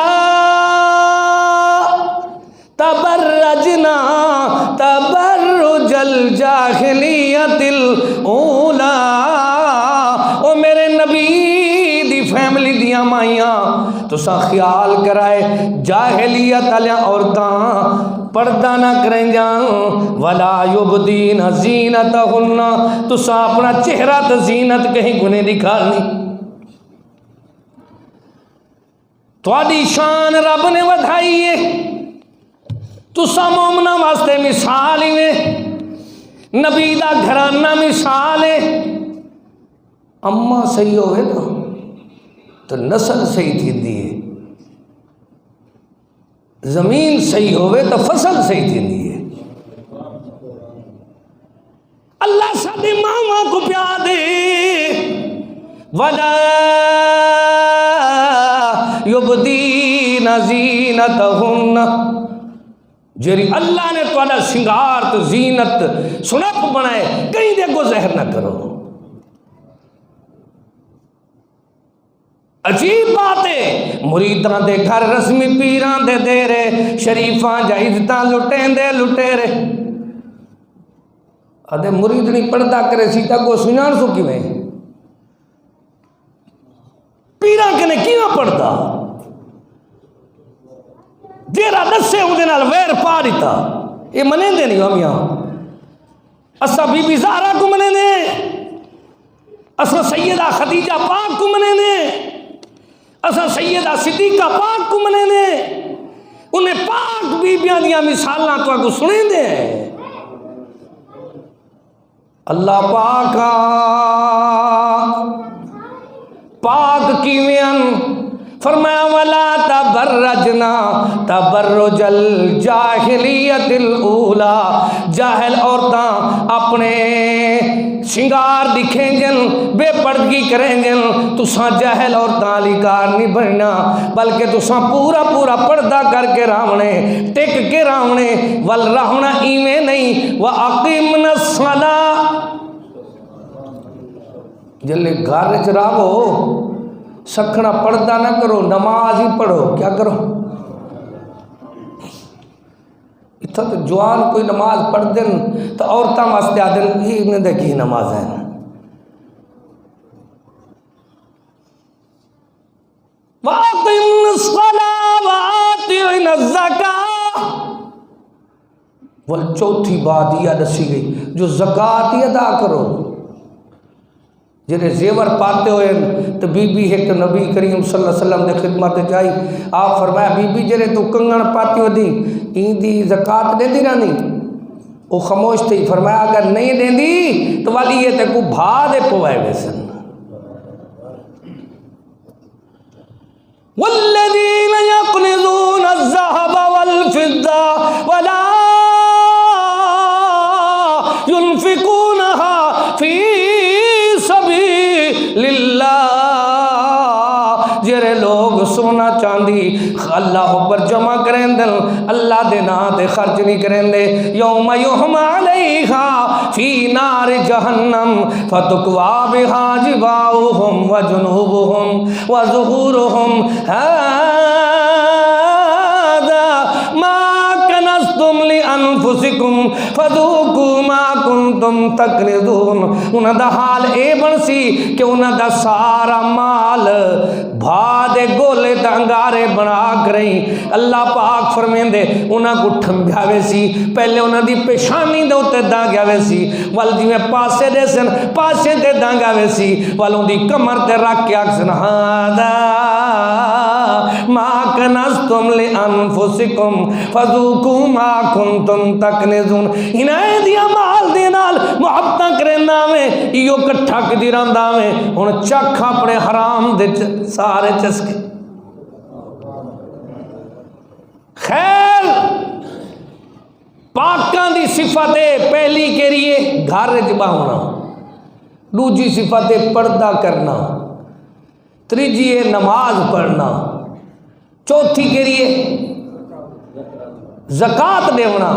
تَبَرَّجْنَا تَبَرُّجَ تسا خیال کرائے جاہلیت والیاں عورتاں پردہ نہ کریں جان ولا یبدین زینتہن تسا اپنا چہرہ تے زینت کہیں گنے دکھانی تواڈی شان رب نے ودھائی ہے تسا مومنہ واسطے مثال ہی میں نبی دا گھرانہ مثال ہے اما صحیح ہوئے نا تو نسل صحیح تھی ہے زمین صحیح ہوئے تو فصل صحیح تھی ہے اللہ سادے ماما کو پیا دے وَلَا يُبْدِينَ زِينَتَهُنَّ جری اللہ نے تواڈا سنگار تو زینت سنپ بنائے کہیں دے کو زہر نہ کرو عجیب بات ہے مریدان دے گھر رسمی پیران دے دے رہے شریفان جا عزتاں لٹیں دے لٹے رہے ادھے مرید نہیں پڑھتا کرے سیتا کو سنان سو کی میں پیران کنے کیوں پڑھتا جیرا دسے ہوں دے نال ویر پا دیتا یہ منے دے نہیں ہم یہاں اسا بی بی زہرا کو منے دے اسا سیدہ خدیجہ پاک کو منے دے اسا سیدہ صدیقہ پاک کو منے دے انہیں پاک بیبیاں دیا مثالاں تو کو سنے دے اللہ پاک کیویں فرمایا ولا تبرجنا تبرج الجاہلیت الاولی جاہل عورتاں اپنے شنگار دکھیں جن بے پردگی کریں جن تساں جاہل عورتاں علی کار نہیں بننا بلکہ تساں پورا پورا پردہ کر کے راونے ٹک کے راونے ول رہنا ایویں نہیں واقیمنا الصلاۃ جلے گھر وچ راہو سکھنا پڑھتا نہ کرو نماز ہی پڑھو کیا کرو اتھا تو جوان کوئی نماز پڑھ دن تو عورتاں واسطے آدن یہ انہیں دیکھی نماز ہے وَأَقِمْ الصَّلَاةَ وَآتِعْنَ الزَّكَاةَ چوتھی بات یہ دسی گئی جو زکوٰۃ ہی ادا کرو جنہیں زیور پاتے ہوئے تو بی بی ایک نبی کریم صلی اللہ علیہ وسلم نے خدمت چاہی آپ فرمایا بی بی جنہیں تو کنگن پاتی ہو دی این دی زکوٰۃ دے دی رہنی وہ خاموش تھی فرمایا اگر نہیں دے دی تو والی یہ تے کو بھا دے پوائے ویسن والذین یقنزون الذهب والفضة ولا ينفقونها فی جرے لوگ سونا چاندی اللہ پر جمع کریں دل اللہ دے نا دے خرچ نہیں کریں دے یوم یحمى علیہا فی نار جہنم فتکوا بہا جباؤہم وجنوبہم وظہورہم ما کنزتم لانفسکم فذوقوا ما کنتم تکنزون انہاں دا حال اے بنسی کہ انہاں دا سارا مال بھا دے گولے دا انگارے بنا کریں اللہ پاک فرمین دے انہاں کو ٹھمبیا ویسی پہلے انہاں دی پیشانی دے ہوتے دانگیا ویسی وال جی میں پاسے دے سن پاسے دے دانگیا ویسی والوں دی کمر تے رکھ کے آکسن ہادا ما کنزتم لانفسکم فذوقوا ما کنتم تکنزون انہیں دیا مال دے نال محبتاں کرنا میں ایو کٹھا کدی راندہ میں ان چکھ اپنے حرام دے سارے چسکے خیر پاکان دی صفت پہلی کے لیے گھر جبا ہونا دوسری صفت پردہ کرنا تیسری نماز پڑھنا چوتھی کے لیے زکوٰۃ دیونا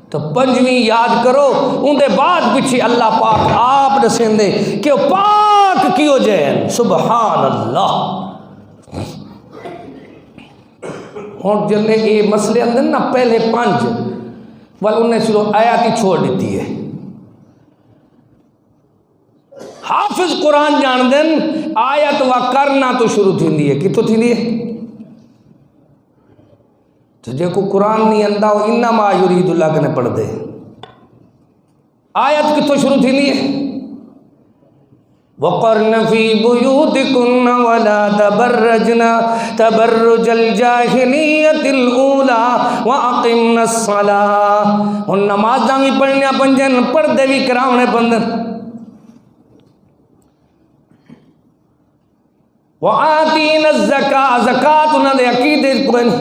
تو پنجویں یاد کرو ان دے بعد پیچھے اللہ پاک آپ دسیں دے کہ وہ پاک کیوں جائیں سبحان اللہ اور جلے یہ مسئلے اندر نا پہلے پانچ وال انہیں شروع آیات ہی چھوڑ دیتی ہے حافظ قرآن جان دن آیت و کرنا تو شروع تھی ہے کتوں تھی ہے تو جے کو قرآن نہیں اندہ ہو انما یرید اللہ کنے پڑھ دے. آیت کتوں شروع تھی نہیں ہے وَقَرْنَ فِي بُيُوتِكُنَّ وَلَا تَبَرَّجْنَ تَبَرُّجَ الْجَاهِلِيَّةِ الْأُولَى وَأَقِمْنَ الصَّلَاةَ. ان نمازاں بھی پڑھنے پنجن پردے بھی کراونے پندن وَآتِينَ الزَّكَاةَ زکاة انہاں دے عقیدے پڑھنے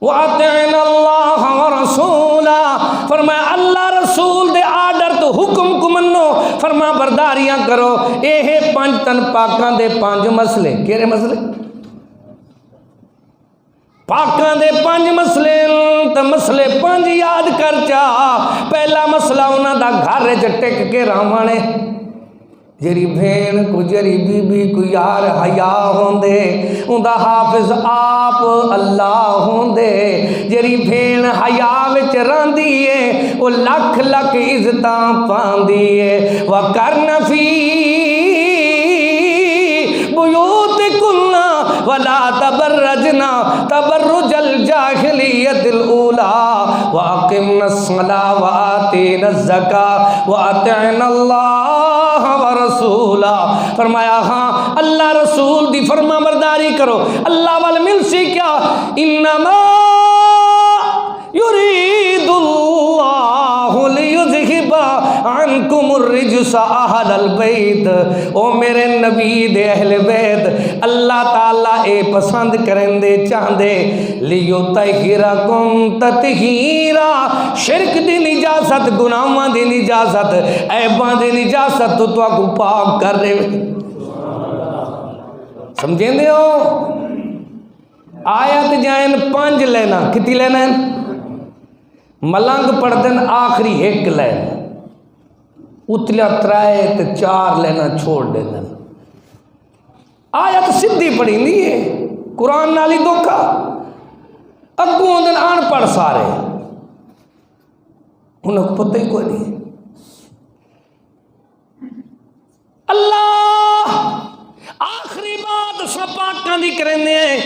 وَأَطِعْنَ اللَّهَ وَرَسُولَهُ فرمایا اللہ رسول دے آرڈر تو حکم کو منو فرما برداریاں کرو. اے پانچ تن پاکاں دے پانچ مسئلے کیرے مسئلے پاکاں دے پانچ مسئلے تو مسئلے پانچ یاد کر چا. پہلا مسئلہ انہاں دا گھر ٹک کے رہوانے جری بھین کو جری بی بی کو یار حیا ہوندے اوندا حافظ آپ اللہ ہوندے. جری بھین حیا وچ رہندی اے او لکھ لکھ عزتاں پاندی اے. وَقَرْنَ فِي بُيُوتِكُنَّ وَلَا تَبَرَّجْنَ تَبَرُّجَ الْجَاهِلِيَّةِ الْأُولَى وَأَقِمْنَ الصَّلَاةَ وَآتِينَ الزَّكَاةَ وَأَطِعْنَ اللَّهَ وَرَسُولَهُ. فرمایا ہاں اللہ رسول دی فرما برداری کرو. اللہ وال مل سی کیا انما یرید اللہ لیذہب عنکم الرجس اہل البیت. او میرے نبی دے اہل بیت اللہ تعالیٰ اے پسند کرن دے چاہن دے لیطہرکم تطہیرا. شرک دی نجاست گناہاں دی نجاست عیباں دی نجاست تو کو پاک کر دے. سمجھیں دے ہو آیت جائن پانچ لینا کتی لینا ہے ملنگ پڑھ دن آخری ایک لینا اتلیا ترائے تے چار لینا چھوڑ دینا. آیت سدھی پڑھی نہیں ہے قرآن نالی دھوکا اگوں دن آن پڑھ سارے انہوں کو پتہ ہی کوئی نہیں. اللہ آخری بات سپاکاں دی کرنے ہیں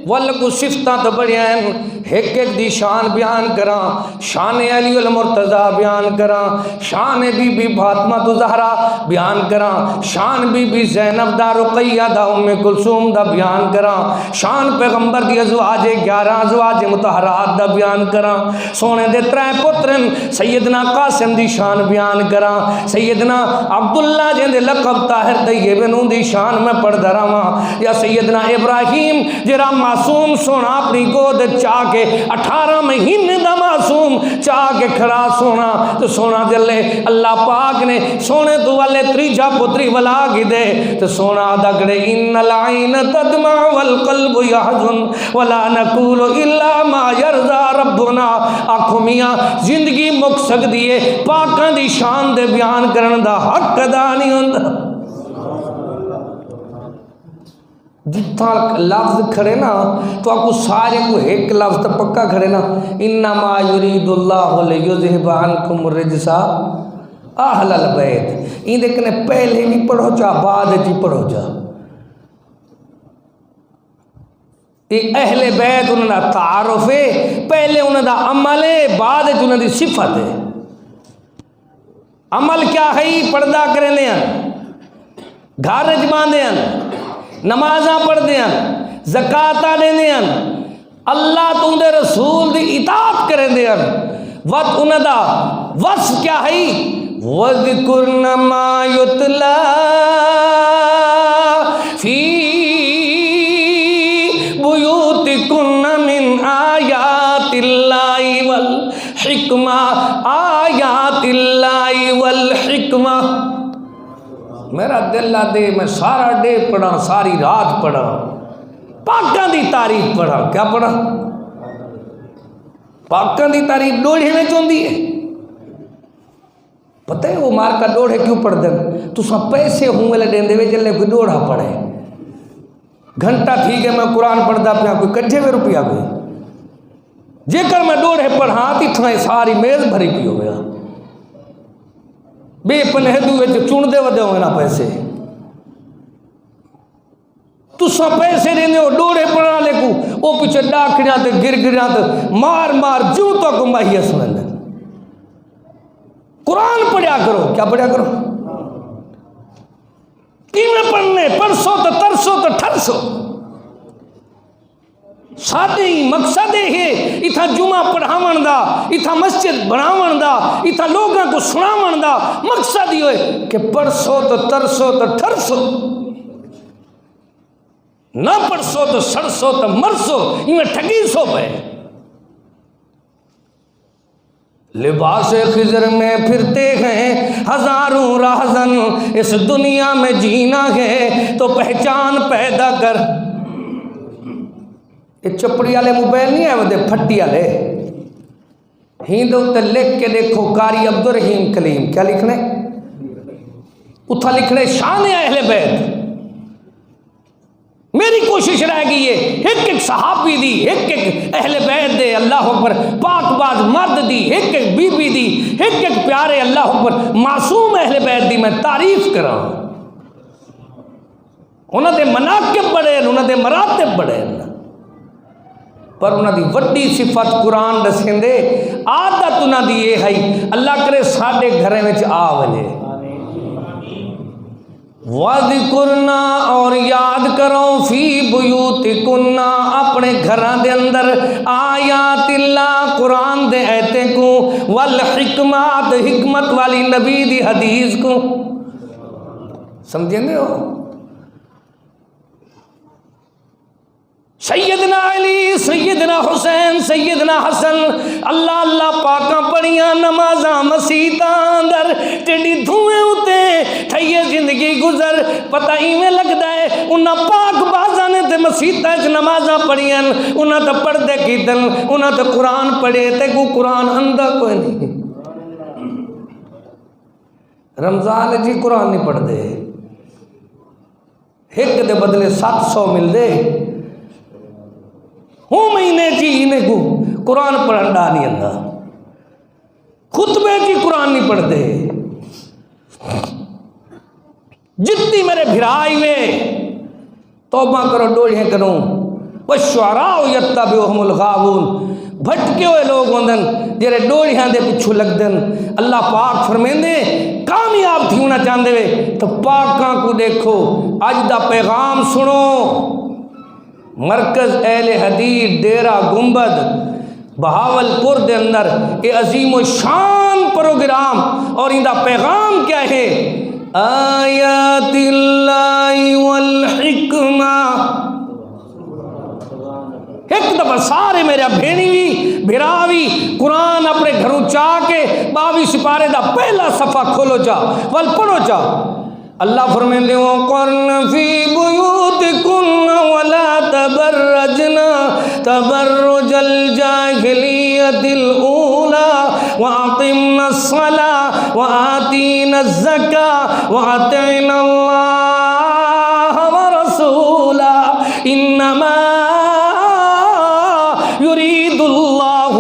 والکو صفتاں تو بڑی ہیں ایک ایک دی شان بیان کراں. شان علی المرتضیٰ بیان کراں شان بی بی فاطمہ تو زہرا بیان کراں شان بی بی زینب دا رقیہ دا ام کلثوم دا بیان کراں شان پیغمبر دی ازواج 11 ازواج مطہرات دا بیان کراں. سونے دے ترے پترن سیدنا قاسم دی شان بیان کراں سیدنا عبداللہ جن دے لقب طاہر طیب دی شان میں پڑھ دراواں یا سیدنا ابراہیم جرا معصوم سونا اپنی گود چاہ کے 18 مہینے دا معصوم چاہ کے کھڑا سونا تو سونا جلے اللہ پاک نے سونے تو والے تریجا پتری ولا گی دے تو سونا دگڑے ان العین تدمع والقلب یحزن ولا نقول الا ما یرضا ربنا. آنکھوں میاں زندگی مک سکتی ہے پاکاں دی شان دے بیان کرن دا حق ادا نہیں ہوندا. جتنا لفظ کھڑے نا تو آپ کو سارے کو ایک لفظ تو پکا کھڑے نا انما یرید اللہ لیذہب عنکم الرجس اہل البیت. این دیکھنے پہلے بھی پڑھو چا بعد جی پڑھو چا. یہ اہل بیت انہوں نے تعارف ہے پہلے انہوں نے عمل ہے بعد انہوں نے صفت ہے. عمل کیا ہے پردہ کرنے ہیں گھر جباندے ہیں نمازاں پڑھ دیاں زکاة دینے ہیں اللہ تو دے رسول دی اطاعت کریں دیاں وقت انہاں دا وصف کیا ہے وَذِكُرْنَ مَا يُتْلَى فِي بُيُوتِكُنَّ مِنْ آيَاتِ اللَّهِ وَالْحِكْمَةِ آيَاتِ اللَّهِ وَالْحِكْمَةِ. میرا دل لا دے میں سارا ڈے پڑھا ساری رات پڑھا پاکاں دی تعریف پڑھا. کیا پڑھا پاکاں دی تعریف ڈوڑھے میں چوندی ہے. پتہ ہے وہ مار کا ڈوڑھے کیوں پڑھ دیں تو سب پیسے ہوں گے لے دے چلے کوئی ڈوڑھا پڑھے گھنٹہ تھی کہ میں قرآن پڑھدا پیا کوئی کٹھے میں روپیہ کوئی جے کر میں ڈوڑھے پڑھا تی تھا ساری میز بھری پی ہو گیا بے پنہ دوے جو چون دے ودے ہوئے نا پیسے تسا پیسے دیندے ہو ڈوڑے پڑھا لے کو وہ پیچھے ڈاکڑیاں تے گر گریاں تے مار مار جو تو کمائی سنن قرآن پڑھیا کرو. کیا پڑھیا کرو؟ کیویں پڑھنے؟ پرسو تو ترسو تو ٹھرسو. سادے ہی مقصد ہے اتھا جمعہ پڑھاون دا، اتھا مسجد بناون دا، اتھا لوگاں کو سناون دا مقصد ہی ہوئے کہ پرسو تو ترسو تو ٹھرسو، نہ پرسو تو سڑسو تو مرسو. انہیں ٹھگی سو پہ لباس خضر میں پھرتے ہیں ہزاروں راہزن، اس دنیا میں جینا ہے تو پہچان پیدا کر. یہ چپڑی والے موبائل نہیں ہے وہ دے پھٹی والے ہندو تے لکھ کے دیکھو قاری عبدالرحیم کلیم کیا لکھنے اتھا لکھنے شان اہل بیت. میری کوشش رہ گئی ہے ایک ایک صحابی دی، ایک ایک اہل بیت دے اللہ اکبر پاک باز مرد دی، ایک ایک بی بی دی، ایک ایک پیارے اللہ اکبر معصوم اہل بیت دی میں تعریف کراں. انہاں دے مناقب بڑے ہیں، انہاں دے مراتب بڑے ہیں، پر انہاں دی وڈی صفت قرآن دسیں دے عادت انہاں دی یہ ہے اللہ کرے ساڈے گھرے وچ آ وجے وَذِكُرْنَا اور یاد کرو فی بیوتکنا اپنے گھراں دے اندر آیات اللہ قرآن دے ایتیں کو والحکمات حکمت والی نبی دی حدیث کو. سمجھیں دے ہو؟ سیدنا علی، سیدنا حسین، سیدنا حسن اللہ اللہ پاکاں پڑھیاں نمازاں مسیتاں اندر ٹیڈی دھوئیں ہوتے تھئیے زندگی گزر. پتہ ہی میں لگتا ہے انہاں پاک بازاں نے تے مسیتاں چ نمازاں پڑھیاں، انہاں تے پڑھدے کیتن، انہاں تے قرآن پڑھے تے کو قرآن اندہ کوئی نہیں. رمضان جی قرآن نہیں پڑھ دے، ایک دے بدلے 700 مل دے. ہوں مہینے جی انہیں کو قرآن پڑھن ڈا نہیں اندھا، خطبے جی قرآن نہیں پڑھ دے. جتنی میرے بھرائی میں توبہ کرو ڈوڑیاں کروں وَالشُّعَرَاءُ يَتَّبِعُهُمُ الْغَاوُونَ. بھٹکے ہوئے لوگ ہوندن جیرے ڈوڑیاں دے پچھو لگ دن. اللہ پاک فرمیندے کامیاب تھی ہونا چاہندے وے تو پاکاں کو دیکھو. اج دا پیغام سنو. مرکز اہل حدیث ڈیرہ گنبد بہاولپور دے اندر یہ عظیم و شان پروگرام اور ان دا پیغام کیا ہے؟ آیات اللہ والحکمہ. ایک دفعہ سارے میرے بھینی بھی بھراوی قرآن اپنے گھروں چاہ کے 22 سپارے دا پہلا صفحہ کھولو چا ول پڑھو چا. اللہ فرمیندے وَقَرْنَ فِي بُيُوتِكُنَّ وَلَا تَبَرَّجْنَا تَبَرُّجَ الْجَاهِلِيَّةِ الْأُولَى وَأَقِمْنَا الصَّلَاةَ وَآتِينَا الزَّكَاةَ وَأَطِعْنَا اللَّهَ وَرَسُولَهُ إِنَّمَا يُرِيدُ اللَّهُ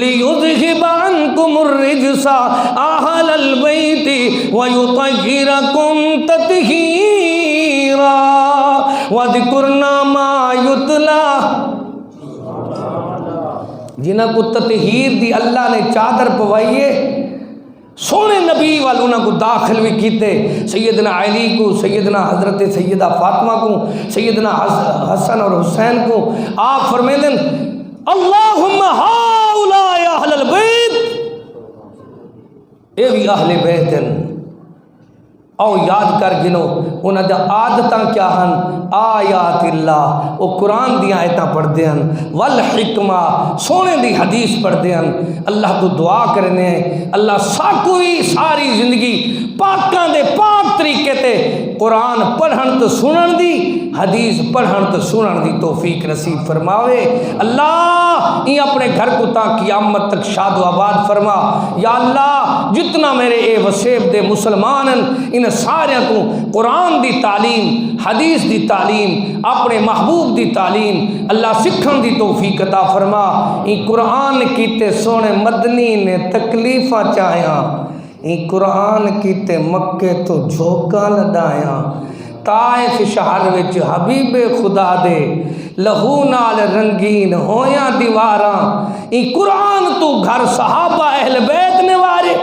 لِيُذْهِبَ عَنْكُمُ الرِّجْسَ أَهْلَ الْبَيْتِ وَيُطَهِّرَكُمْ تَطْهِيرًا وَاذْكُرْنَا مَا يُتْلَى. جنہاں کو تطہیر دی اللہ نے چادر پوائیے سونے نبی والوں کو داخل بھی کیتے. سیدنا علی کو، سیدنا حضرت سیدہ فاطمہ کو، سیدنا حسن اور حسین کو آپ فرمیدن اللہم ہاؤلائی اہل البیت، اے بھی اہل بیت ہیں. او یاد کر گنو انہاں دا عادتاں کیا ہن؟ آیات اللہ او قرآن دیاں آیتاں پڑھ دے ہن، والحکمہ سونے دی حدیث پڑھ دے ہن. اللہ تو دعا کرنے اللہ ساکوئی ساری زندگی پاکاں دے پاک طریقے تے قرآن پڑھن تو سنن دی، حدیث پڑھن تو سنن دی توفیق نصیب فرماوے. اللہ یہ اپنے گھر کو تا قیامت تک شاد و آباد فرما. یا اللہ جتنا میرے اے وسیب دے مسلمان ان سارے کو قرآن دی تعلیم، حدیث دی تعلیم، اپنے محبوب دی تعلیم اللہ سکھن دی توفیق عطا فرما. این قرآن کیتے سونے مدنی نے تکلیفاں چاہیاں، این قرآن کیتے مکے تو جھوکا لڈایا. طائف شہر وچ حبیب خدا دے لہو نال رنگین ہویاں دیواراں ای قرآن تو گھر صحابہ اہل بیت نے وارے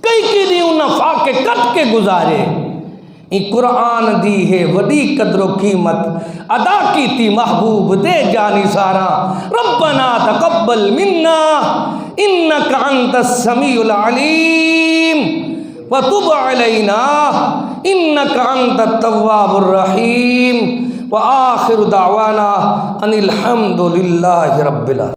کئی کی دی انہاں فاقے کٹ کے گزارے ای قرآن دی ہے وڈی قدر و قیمت ادا کی تھی محبوب دے جانی سارا ربنا تقبل منا انک انت السمیع العلیم وتب علینا انک انت التواب الرحیم وآخر دعوانا ان الحمد للہ رب العالمین.